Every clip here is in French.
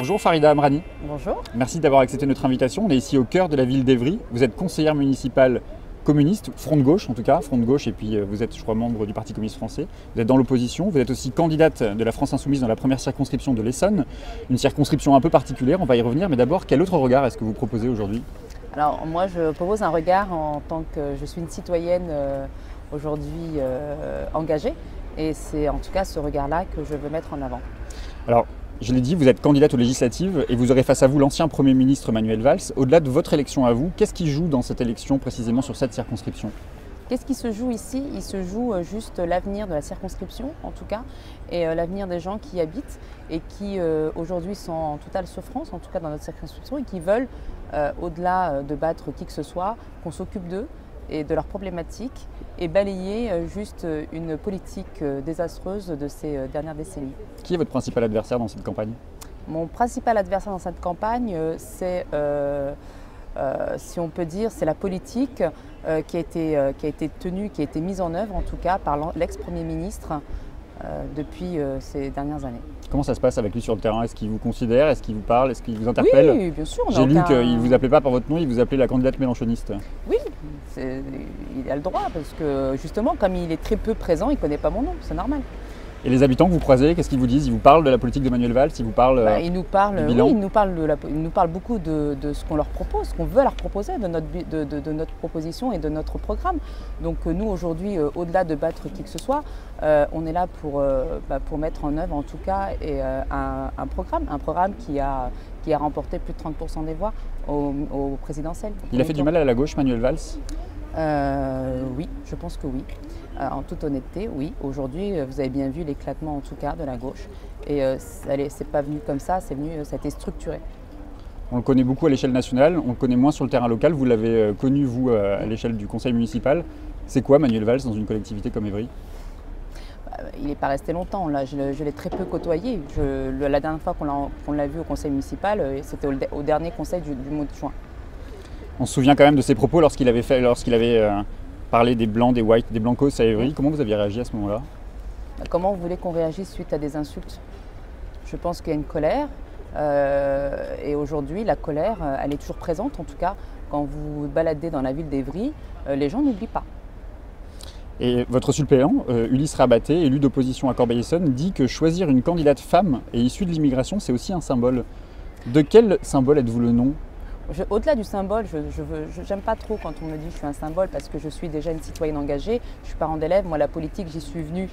Bonjour Farida Amrani. Bonjour. Merci d'avoir accepté notre invitation. On est ici au cœur de la ville d'Évry. Vous êtes conseillère municipale communiste, front de gauche en tout cas, front de gauche, et puis vous êtes, je crois, membre du Parti communiste français. Vous êtes dans l'opposition. Vous êtes aussi candidate de la France Insoumise dans la première circonscription de l'Essonne. Une circonscription un peu particulière, on va y revenir. Mais d'abord, quel autre regard est-ce que vous proposez aujourd'hui? Alors moi je propose un regard en tant que je suis une citoyenne aujourd'hui engagée, et c'est en tout cas ce regard-là que je veux mettre en avant. Alors, je l'ai dit, vous êtes candidate aux législatives et vous aurez face à vous l'ancien Premier ministre Manuel Valls. Au-delà de votre élection à vous, qu'est-ce qui joue dans cette élection précisément sur cette circonscription? Qu'est-ce qui se joue ici? Il se joue juste l'avenir de la circonscription en tout cas, et l'avenir des gens qui y habitent et qui aujourd'hui sont en totale souffrance, en tout cas dans notre circonscription, et qui veulent, au-delà de battre qui que ce soit, qu'on s'occupe d'eux et de leurs problématiques et balayer juste une politique désastreuse de ces dernières décennies. Qui est votre principal adversaire dans cette campagne? Mon principal adversaire dans cette campagne, c'est, si on peut dire, c'est la politique qui a été tenue, qui a été mise en œuvre en tout cas par l'ex-premier ministre depuis ces dernières années. Comment ça se passe avec lui sur le terrain? Est-ce qu'il vous considère? Est-ce qu'il vous parle? Est-ce qu'il vous interpelle? Oui, bien sûr. J'ai lu qu'il ne vous appelait pas par votre nom, il vous appelait la candidate mélenchoniste. Oui, il a le droit, parce que justement, comme il est très peu présent, il ne connaît pas mon nom, c'est normal. Et les habitants que vous croisez, qu'est-ce qu'ils vous disent? Ils vous parlent de la politique de Manuel Valls? Ils vous parlent il nous parle, du bilan? Oui, il nous parle beaucoup de ce qu'on leur propose, ce qu'on veut leur proposer, de notre proposition et de notre programme. Donc nous, aujourd'hui, au-delà de battre qui que ce soit, on est là pour mettre en œuvre, en tout cas, un programme qui a remporté plus de 30% des voix au présidentiel. Il a fait du mal à la gauche, Manuel Valls? Oui, je pense que oui. En toute honnêteté, oui. Aujourd'hui, vous avez bien vu l'éclatement en tout cas de la gauche. Et c'est pas venu comme ça, ça a été structuré. On le connaît beaucoup à l'échelle nationale, on le connaît moins sur le terrain local. Vous l'avez connu, vous, à l'échelle du conseil municipal. C'est quoi Manuel Valls dans une collectivité comme Évry? Il n'est pas resté longtemps, là. Je l'ai très peu côtoyé. La dernière fois qu'on l'a vu au conseil municipal, c'était au dernier conseil du mois de juin. On se souvient quand même de ses propos lorsqu'il avait parlé des blancs, des whites, des blancos à Évry. Comment vous aviez réagi à ce moment-là? Comment vous voulez qu'on réagisse suite à des insultes? Je pense qu'il y a une colère. Et aujourd'hui, la colère, elle est toujours présente. En tout cas, quand vous vous baladez dans la ville d'Évry, les gens n'oublient pas. Et votre suppléant, Ulysse Rabaté, élu d'opposition à Corbeil-Essonnes, dit que choisir une candidate femme et issue de l'immigration, c'est aussi un symbole. De quel symbole êtes-vous le nom? Au-delà du symbole, je n'aime pas trop quand on me dit que je suis un symbole, parce que je suis déjà une citoyenne engagée. Je suis parent d'élève. Moi, la politique, j'y suis venue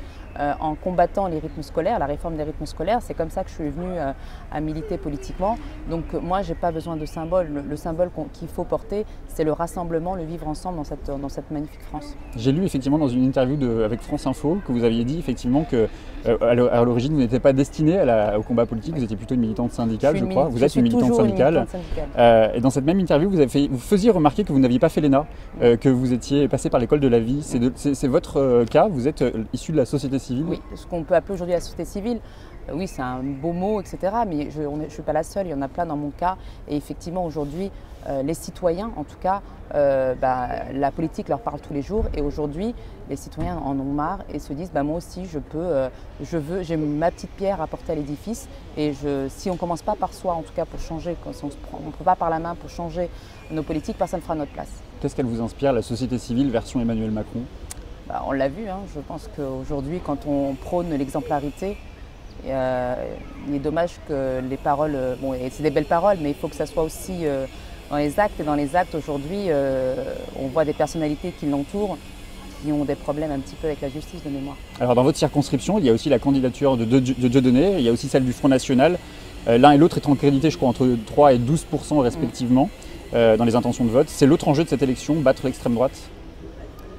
en combattant les rythmes scolaires, la réforme des rythmes scolaires. C'est comme ça que je suis venue à militer politiquement. Donc moi, je n'ai pas besoin de symbole. Le symbole qu'il faut porter, c'est le rassemblement, le vivre ensemble dans cette magnifique France. J'ai lu effectivement dans une interview avec France Info que vous aviez dit effectivement que à l'origine, vous n'étiez pas destinée au combat politique, vous étiez plutôt une militante syndicale, je crois. Vous êtes une militante syndicale. Et dans cette même interview, vous faisiez remarquer que vous n'aviez pas fait l'ENA, que vous étiez passé par l'école de la vie. C'est votre cas, vous êtes issu de la société civile? Oui, ce qu'on peut appeler aujourd'hui la société civile. Oui, c'est un beau mot, etc. Mais je ne suis pas la seule, il y en a plein dans mon cas. Et effectivement, aujourd'hui, les citoyens, en tout cas, la politique leur parle tous les jours. Et aujourd'hui, les citoyens en ont marre et se disent moi aussi, j'ai ma petite pierre à porter à l'édifice. Et si on ne commence pas par soi, en tout cas pour changer, si on ne prend pas par la main pour changer nos politiques, personne ne fera notre place. Qu'est-ce qu'elle vous inspire, la société civile version Emmanuel Macron? On l'a vu, je pense qu'aujourd'hui, quand on prône l'exemplarité, il est dommage que les paroles, c'est des belles paroles, mais il faut que ça soit aussi dans les actes. Et dans les actes, aujourd'hui, on voit des personnalités qui l'entourent, qui ont des problèmes un petit peu avec la justice de mémoire. Alors dans votre circonscription, il y a aussi la candidature de Dieudonné, il y a aussi celle du Front National. L'un et l'autre étant crédités, je crois, entre 3 et 12% respectivement dans les intentions de vote. C'est l'autre enjeu de cette élection, battre l'extrême droite?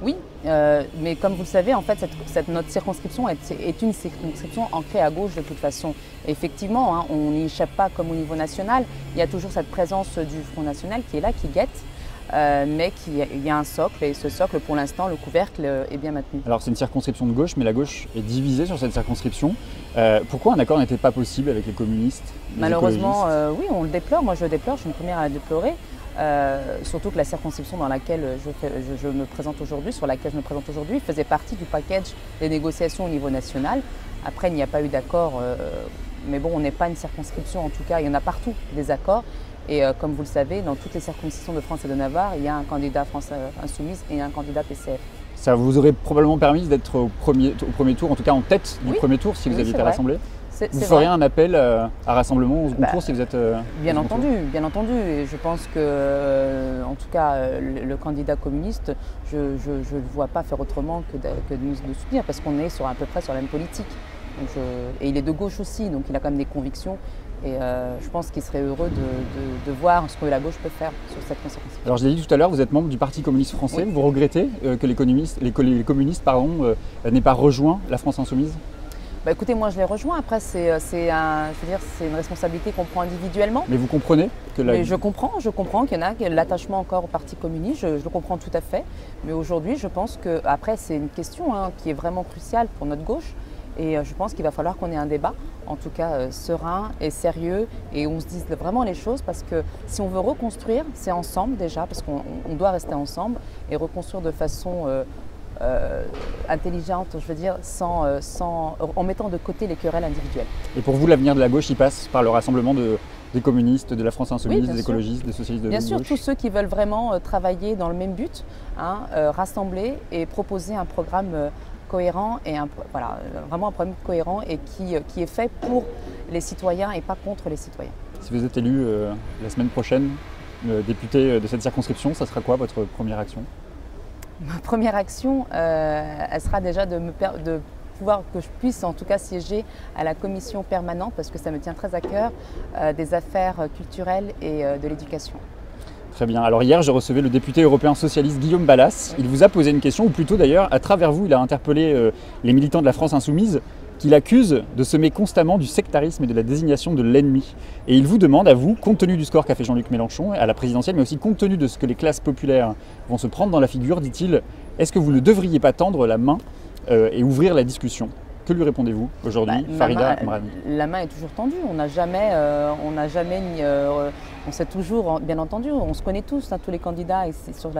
Oui, mais comme vous le savez, en fait, notre circonscription est une circonscription ancrée à gauche de toute façon. Et effectivement, on n'y échappe pas comme au niveau national. Il y a toujours cette présence du Front National qui est là, qui guette, mais il y a un socle, et ce socle, pour l'instant, le couvercle est bien maintenu. Alors c'est une circonscription de gauche, mais la gauche est divisée sur cette circonscription. Pourquoi un accord n'était pas possible avec les communistes, malheureusement, oui, on le déplore. Moi, je le déplore, je suis une première à le déplorer. Surtout que la circonscription dans laquelle je me présente aujourd'hui, faisait partie du package des négociations au niveau national. Après, il n'y a pas eu d'accord Mais bon, on n'est pas une circonscription, en tout cas, il y en a partout des accords. Et comme vous le savez, dans toutes les circonscriptions de France et de Navarre, il y a un candidat France Insoumise et un candidat PCF. Ça vous aurait probablement permis d'être au premier tour, en tout cas en tête du premier tour, si vous aviez été rassemblé. Vous feriez un appel à rassemblement au second tour si vous êtes… bien entendu. Et je pense que, en tout cas, le candidat communiste, je ne le vois pas faire autrement que de nous soutenir, parce qu'on est à peu près sur la même politique. Donc et il est de gauche aussi, donc il a quand même des convictions. Et je pense qu'il serait heureux de voir ce que la gauche peut faire sur cette circonscription. Alors je l'ai dit tout à l'heure, vous êtes membre du Parti communiste français. Oui. Vous regrettez que les communistes n'aient pas rejoint la France insoumise? Bah écoutez, moi je les rejoins. Après, c'est une responsabilité qu'on prend individuellement. Mais vous comprenez que Mais je comprends qu'il y en a l'attachement encore au Parti communiste, je le comprends tout à fait. Mais aujourd'hui, je pense que, après, c'est une question qui est vraiment cruciale pour notre gauche. Et je pense qu'il va falloir qu'on ait un débat, en tout cas serein et sérieux, et on se dise vraiment les choses, parce que si on veut reconstruire, c'est ensemble déjà, parce qu'on doit rester ensemble et reconstruire de façon intelligente, je veux dire, en mettant de côté les querelles individuelles. Et pour vous, l'avenir de la gauche, il passe par le rassemblement des communistes, de la France insoumise, des écologistes, des socialistes de gauche? Bien sûr, tous ceux qui veulent vraiment travailler dans le même but, rassembler et proposer un programme cohérent et vraiment un programme cohérent et qui est fait pour les citoyens et pas contre les citoyens. Si vous êtes élu la semaine prochaine député de cette circonscription, ça sera quoi votre première action? Ma première action, elle sera déjà de pouvoir que je puisse en tout cas siéger à la commission permanente, parce que ça me tient très à cœur, des affaires culturelles et de l'éducation. Très bien. Alors hier, je recevais le député européen socialiste Guillaume Balas. Il vous a posé une question, ou plutôt d'ailleurs, à travers vous, il a interpellé les militants de la France insoumise qu'il accuse de semer constamment du sectarisme et de la désignation de l'ennemi. Et il vous demande à vous, compte tenu du score qu'a fait Jean-Luc Mélenchon à la présidentielle, mais aussi compte tenu de ce que les classes populaires vont se prendre dans la figure, dit-il, est-ce que vous ne devriez pas tendre la main et ouvrir la discussion? Que lui répondez-vous aujourd'hui, Farida Amrani? La main est toujours tendue. On sait toujours, bien entendu, on se connaît tous, tous les candidats sur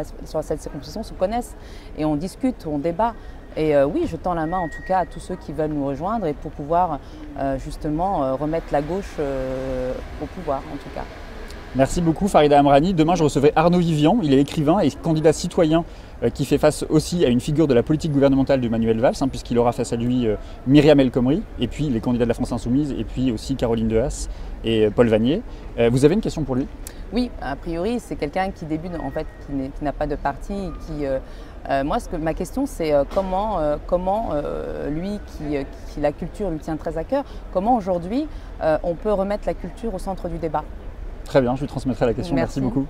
cette circonscription se connaissent et on discute, on débat. Et oui, je tends la main en tout cas à tous ceux qui veulent nous rejoindre et pour pouvoir justement remettre la gauche au pouvoir en tout cas. Merci beaucoup Farida Amrani. Demain, je recevrai Arnaud Vivian. Il est écrivain et candidat citoyen qui fait face aussi à une figure de la politique gouvernementale de Manuel Valls, puisqu'il aura face à lui Myriam El Khomri, et puis les candidats de la France Insoumise, et puis aussi Caroline Dehaas et Paul Vanier. Vous avez une question pour lui? Oui, a priori, c'est quelqu'un qui débute, en fait, qui n'a pas de parti, moi, ma question, c'est comment lui, qui la culture lui tient très à cœur, comment aujourd'hui on peut remettre la culture au centre du débat? Très bien, je lui transmettrai la question. Merci beaucoup.